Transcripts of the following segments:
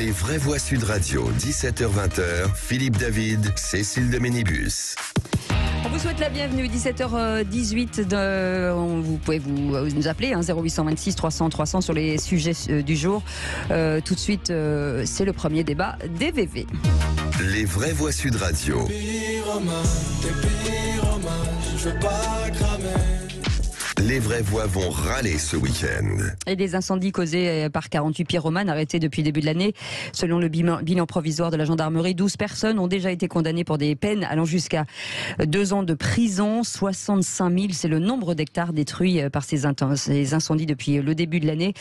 Les vraies voix Sud Radio, 17h-20h, Philippe David, Cécile de Ménibus. On vous souhaite la bienvenue, 17h18. Vous pouvez nous appeler, 0826 300 300 sur les sujets du jour. Tout de suite, c'est le premier débat des VV. Les vraies voix Sud Radio. Je veux pas cramer. Les vraies voix vont râler ce week-end. Et des incendies causés par 48 pyromanes arrêtés depuis le début de l'année. Selon le bilan provisoire de la gendarmerie, 12 personnes ont déjà été condamnées pour des peines allant jusqu'à 2 ans de prison. 65 000, c'est le nombre d'hectares détruits par ces incendies depuis le début de l'année.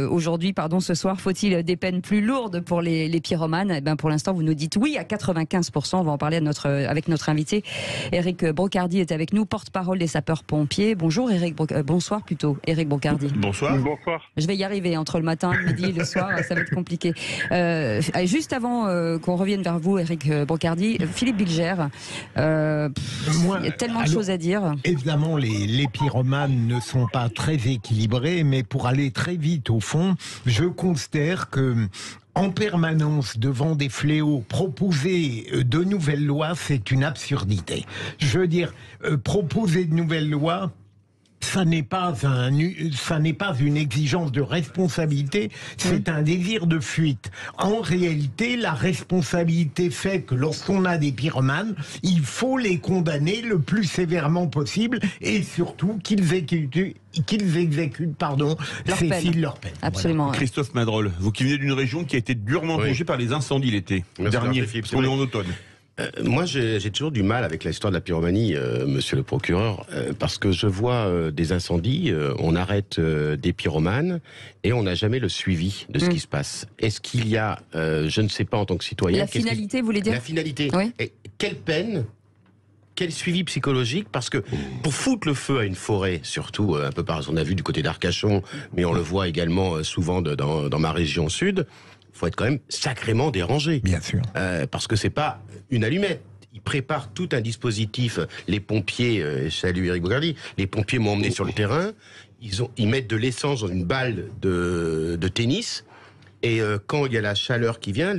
Aujourd'hui, ce soir, faut-il des peines plus lourdes pour les pyromanes? Pour l'instant, vous nous dites oui à 95%. On va en parler avec notre invité. Éric Brocardi est avec nous, porte-parole des sapeurs-pompiers. Bonjour bonsoir plutôt, Éric Brocardi. Bonsoir. Bonsoir. Je vais y arriver entre le matin, le midi et le soir, ça va être compliqué. Juste avant qu'on revienne vers vous, Éric Brocardi, Philippe Bilger, il y a tellement de choses à dire. Évidemment, les pyromanes ne sont pas très équilibrés, mais pour aller très vite au fond, je considère que en permanence devant des fléaux, proposer de nouvelles lois, c'est une absurdité. Je veux dire, proposer de nouvelles lois, ça n'est pas une exigence de responsabilité, c'est un désir de fuite. En réalité, la responsabilité fait que lorsqu'on a des pyromanes, il faut les condamner le plus sévèrement possible et surtout qu'ils exécutent leur peine. Absolument. Voilà. Christophe Madrol, vous qui venez d'une région qui a été durement touchée par les incendies l'été dernier, parce qu'on est en automne. Moi, j'ai toujours du mal avec l'histoire de la pyromanie, monsieur le procureur, parce que je vois des incendies, on arrête des pyromanes et on n'a jamais le suivi de ce qui se passe. Est-ce qu'il y a, je ne sais pas en tant que citoyen... La finalité, vous voulez dire? La finalité. Oui. Et quelle peine, quel suivi psychologique? Parce que pour foutre le feu à une forêt, surtout un peu on a vu du côté d'Arcachon, mais on le voit également souvent dans ma région sud, faut être quand même sacrément dérangé. Bien sûr. Parce que c'est pas une allumette. Ils préparent tout un dispositif. Les pompiers, salut Éric Brocardi, les pompiers m'ont emmené sur le terrain. Ils mettent de l'essence dans une balle de tennis. Et quand il y a la chaleur qui vient,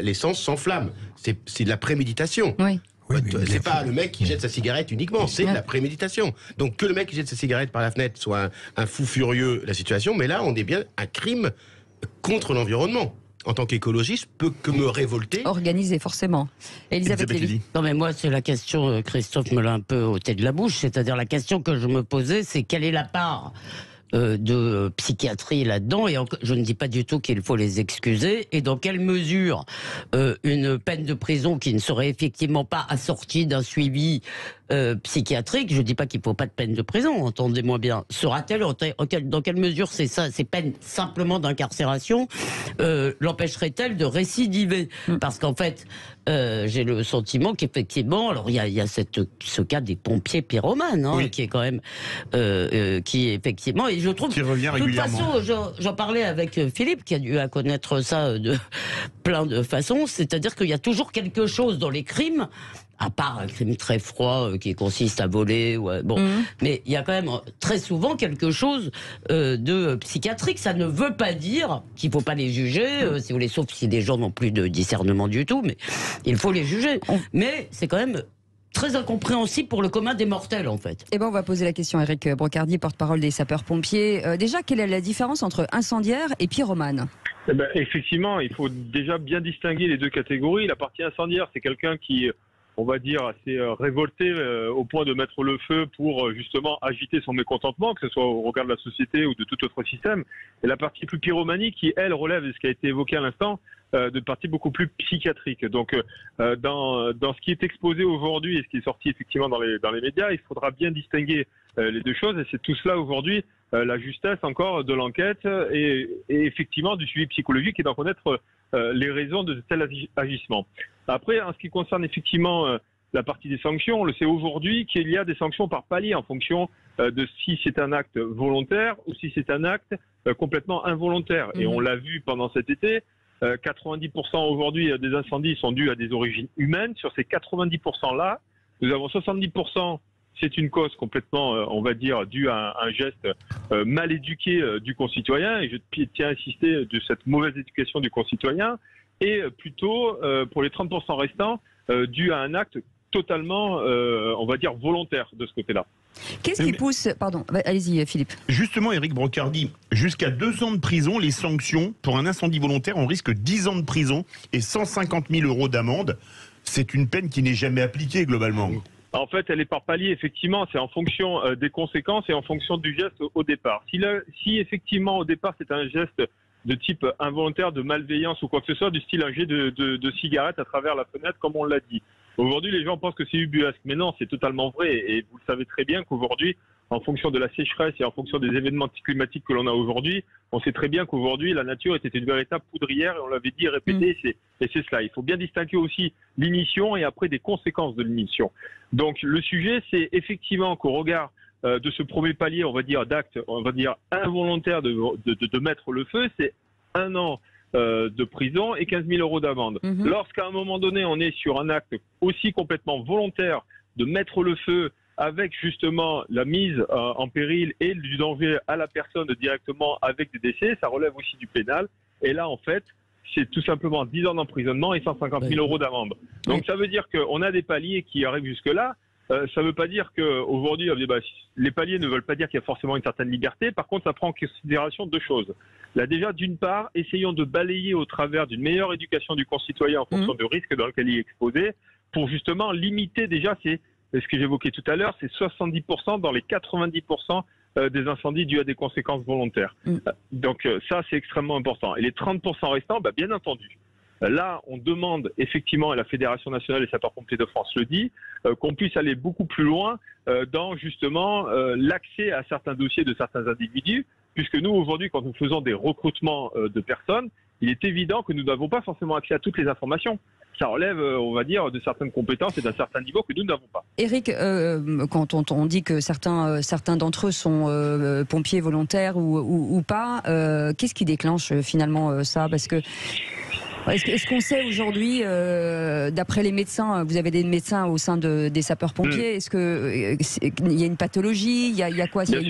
l'essence s'enflamme. C'est de la préméditation. Oui. C'est pas le mec qui jette sa cigarette uniquement, c'est de la préméditation. Donc que le mec qui jette sa cigarette par la fenêtre soit un fou furieux, la situation, mais là on est bien un crime contre l'environnement. En tant qu'écologiste, peut que me révolter. Organisé, forcément. Elisabeth Lévy. Non, mais moi, c'est la question, Christophe me l'a un peu ôté de la bouche, c'est-à-dire la question que je me posais, c'est quelle est la part de psychiatrie là-dedans, et je ne dis pas du tout qu'il faut les excuser, et dans quelle mesure une peine de prison qui ne serait effectivement pas assortie d'un suivi psychiatrique, je ne dis pas qu'il ne faut pas de peine de prison, entendez-moi bien, sera-t-elle, dans quelle mesure ces peines simplement d'incarcération l'empêcherait-elle de récidiver? Parce qu'en fait, j'ai le sentiment qu'effectivement, alors il y a ce cas des pompiers pyromanes, qui est quand même, qui effectivement, et je trouve, qui revient régulièrement. De toute façon, j'en parlais avec Philippe, qui a dû connaître ça de plein de façons, c'est-à-dire qu'il y a toujours quelque chose dans les crimes, à part un crime très froid qui consiste à voler, mais il y a quand même très souvent quelque chose de psychiatrique. Ça ne veut pas dire qu'il ne faut pas les juger, si vous voulez, sauf si les gens n'ont plus de discernement du tout, mais il faut les juger. Mais c'est quand même très incompréhensible pour le commun des mortels, en fait. On va poser la question à Éric Brocardi, porte-parole des sapeurs-pompiers. Déjà, quelle est la différence entre incendiaire et pyromane? Effectivement, il faut déjà bien distinguer les deux catégories. La partie incendiaire, c'est quelqu'un qui, on va dire, assez révolté au point de mettre le feu pour justement agiter son mécontentement, que ce soit au regard de la société ou de tout autre système. Et la partie plus pyromanique qui, elle, relève de ce qui a été évoqué à l'instant, de partie beaucoup plus psychiatrique. Donc, dans ce qui est exposé aujourd'hui et ce qui est sorti effectivement dans les médias, il faudra bien distinguer les deux choses. Et c'est tout cela aujourd'hui, la justesse encore de l'enquête et effectivement du suivi psychologique et d'en connaître les raisons de tel agissement. Après, en ce qui concerne effectivement la partie des sanctions, on le sait aujourd'hui qu'il y a des sanctions par palier en fonction de si c'est un acte volontaire ou si c'est un acte complètement involontaire. Et on l'a vu pendant cet été, 90% aujourd'hui des incendies sont dus à des origines humaines. Sur ces 90%-là, nous avons 70% c'est une cause complètement, on va dire, due à un geste mal éduqué du concitoyen, et je tiens à insister de cette mauvaise éducation du concitoyen, et plutôt pour les 30% restants, dû à un acte totalement, on va dire, volontaire de ce côté-là. Qu'est-ce qui pousse... Pardon, allez-y Philippe. Justement, Éric Brocardi, jusqu'à 2 ans de prison, les sanctions pour un incendie volontaire, on risque 10 ans de prison et 150 000 € d'amende. C'est une peine qui n'est jamais appliquée globalement. En fait, elle est par palier, effectivement, c'est en fonction des conséquences et en fonction du geste au départ. Si effectivement au départ c'est un geste de type involontaire, de malveillance ou quoi que ce soit, du style un jet de cigarette à travers la fenêtre, comme on l'a dit. Aujourd'hui, les gens pensent que c'est ubuesque, mais non, c'est totalement vrai. Et vous le savez très bien qu'aujourd'hui, en fonction de la sécheresse et en fonction des événements climatiques que l'on a aujourd'hui, on sait très bien qu'aujourd'hui, la nature était une véritable poudrière, et on l'avait dit et répété, et c'est cela. Il faut bien distinguer aussi l'émission et après des conséquences de l'émission. Donc, le sujet, c'est effectivement qu'au regard de ce premier palier, on va dire, d'acte, on va dire, involontaire de mettre le feu, c'est 1 an de prison et 15 000 € d'amende. Lorsqu'à un moment donné, on est sur un acte aussi complètement volontaire de mettre le feu avec justement la mise en péril et du danger à la personne directement avec des décès, ça relève aussi du pénal. Et là, en fait, c'est tout simplement 10 ans d'emprisonnement et 150 000 € d'amende. Donc ça veut dire qu'on a des paliers qui arrivent jusque-là. Ça ne veut pas dire qu'aujourd'hui, les paliers ne veulent pas dire qu'il y a forcément une certaine liberté. Par contre, ça prend en considération 2 choses. Là, déjà, d'une part, essayons de balayer au travers d'une meilleure éducation du concitoyen en fonction du risque dans lequel il est exposé, pour justement limiter déjà, c'est ce que j'évoquais tout à l'heure, c'est 70% dans les 90% des incendies dus à des conséquences volontaires. Donc ça, c'est extrêmement important. Et les 30% restants, bien entendu. Là, on demande effectivement, et la Fédération nationale des sapeurs-pompiers de France le dit, qu'on puisse aller beaucoup plus loin dans justement l'accès à certains dossiers de certains individus, puisque nous, aujourd'hui, quand nous faisons des recrutements de personnes, il est évident que nous n'avons pas forcément accès à toutes les informations. Ça relève, on va dire, de certaines compétences et d'un certain niveau que nous n'avons pas. Éric, quand on dit que certains d'entre eux sont pompiers volontaires ou pas, qu'est-ce qui déclenche finalement ça? Parce que est-ce qu'on sait aujourd'hui, d'après les médecins, vous avez des médecins au sein des sapeurs-pompiers, est-ce qu'il y a une pathologie, il y a quoi? Bien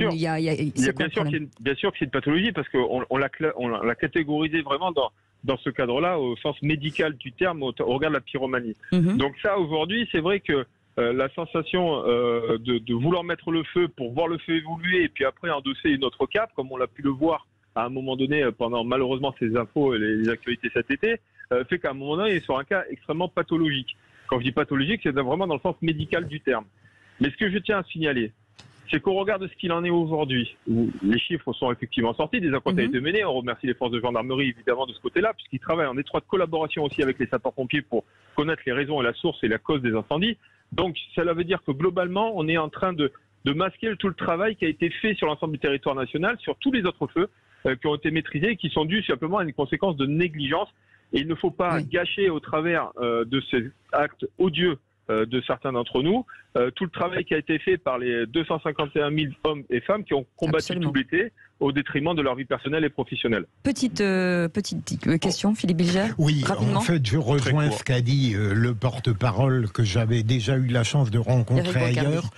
sûr que c'est une pathologie, parce qu'on l'a catégorisé vraiment dans ce cadre-là, au sens médical du terme, au regard de la pyromanie. Donc ça, aujourd'hui, c'est vrai que la sensation de vouloir mettre le feu pour voir le feu évoluer et puis après endosser une autre cape, comme on l'a pu le voir à un moment donné pendant malheureusement ces infos et les actualités cet été, fait qu'à un moment donné, il est sur un cas extrêmement pathologique. Quand je dis pathologique, c'est vraiment dans le sens médical du terme. Mais ce que je tiens à signaler, c'est qu'au regard de ce qu'il en est aujourd'hui, où les chiffres sont effectivement sortis, des enquêtes ont été menées, on remercie les forces de gendarmerie évidemment de ce côté-là, puisqu'ils travaillent en étroite collaboration aussi avec les sapeurs-pompiers pour connaître les raisons et la source et la cause des incendies. Donc cela veut dire que globalement, on est en train de masquer tout le travail qui a été fait sur l'ensemble du territoire national, sur tous les autres feux qui ont été maîtrisés et qui sont dus simplement à une conséquence de négligence. Et il ne faut pas gâcher au travers de ces actes odieux de certains d'entre nous tout le travail qui a été fait par les 251 000 hommes et femmes qui ont combattu tout l'été au détriment de leur vie personnelle et professionnelle. Petite question, Philippe Bilger. Oui, rapidement. En fait, je rejoins ce qu'a dit le porte-parole que j'avais déjà eu la chance de rencontrer ailleurs.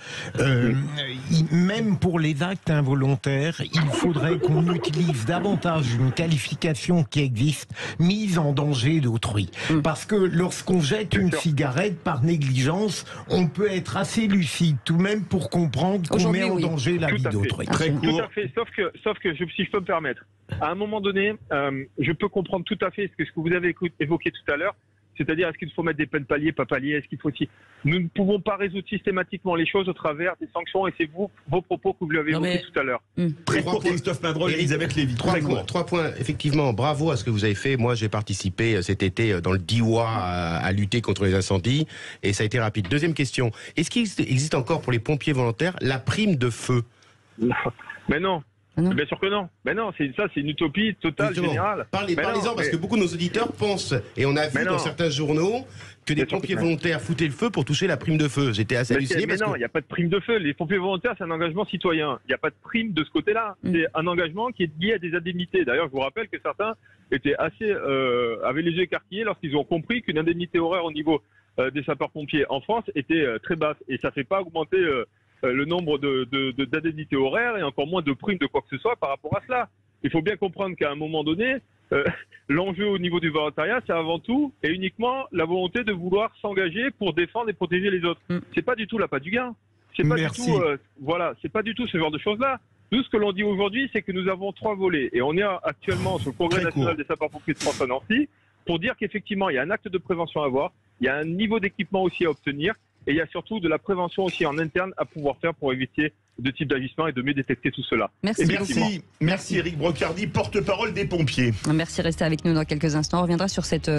Même pour les actes involontaires, il faudrait qu'on utilise davantage une qualification qui existe, mise en danger d'autrui. Parce que lorsqu'on jette une cigarette par négligence, on peut être assez lucide tout de même pour comprendre qu'on met en danger la vie d'autrui. Très court. Tout à fait, sauf que si je peux me permettre, à un moment donné, je peux comprendre tout à fait ce que vous avez évoqué tout à l'heure, c'est-à-dire est-ce qu'il faut mettre des peines paliers, pas paliers, est-ce qu'il faut aussi... Nous ne pouvons pas résoudre systématiquement les choses au travers des sanctions, et c'est vos propos que vous l'avez évoqué tout à l'heure. Très court, Christophe Madrol et Elisabeth Lévy. 3 points, effectivement, bravo à ce que vous avez fait. Moi, j'ai participé cet été dans le Diois à lutter contre les incendies, et ça a été rapide. Deuxième question, est-ce qu'il existe encore pour les pompiers volontaires la prime de feu? Mais non. Bien sûr que non. Mais non, c'est une utopie totale, générale. Parlez-en, parce que beaucoup de nos auditeurs pensent, et on a vu dans certains journaux, que des pompiers volontaires foutaient le feu pour toucher la prime de feu. J'étais assez halluciné. Mais non, il n'y a pas de prime de feu. Les pompiers volontaires, c'est un engagement citoyen. Il n'y a pas de prime de ce côté-là. C'est un engagement qui est lié à des indemnités. D'ailleurs, je vous rappelle que certains étaient avaient les yeux écarquillés lorsqu'ils ont compris qu'une indemnité horaire au niveau des sapeurs-pompiers en France était très basse. Et ça ne fait pas augmenter le nombre d'indemnités horaires et encore moins de primes de quoi que ce soit par rapport à cela. Il faut bien comprendre qu'à un moment donné, l'enjeu au niveau du volontariat, c'est avant tout et uniquement la volonté de vouloir s'engager pour défendre et protéger les autres. C'est pas du tout l'appât du gain. C'est pas du tout, c'est pas du tout ce genre de choses-là. Nous, ce que l'on dit aujourd'hui, c'est que nous avons 3 volets et on est actuellement sur le Congrès national des sapeurs-pompiers de France à Nancy pour dire qu'effectivement, il y a un acte de prévention à avoir, il y a un niveau d'équipement aussi à obtenir et il y a surtout de la prévention aussi en interne à pouvoir faire pour éviter de types d'agissement et de mieux détecter tout cela. Merci Éric Brocardi, porte-parole des pompiers. Merci, restez avec nous dans quelques instants. On reviendra sur cette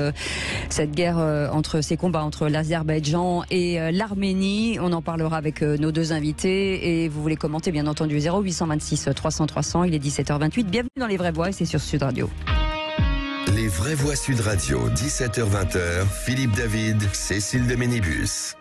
guerre ces combats entre l'Azerbaïdjan et l'Arménie. On en parlera avec nos 2 invités et vous voulez commenter bien entendu 0826 300 300. Il est 17h28. Bienvenue dans Les Vraies Voix et c'est sur Sud Radio. Les Vraies Voix Sud Radio, 17h-20h, Philippe David, Cécile de Ménibus.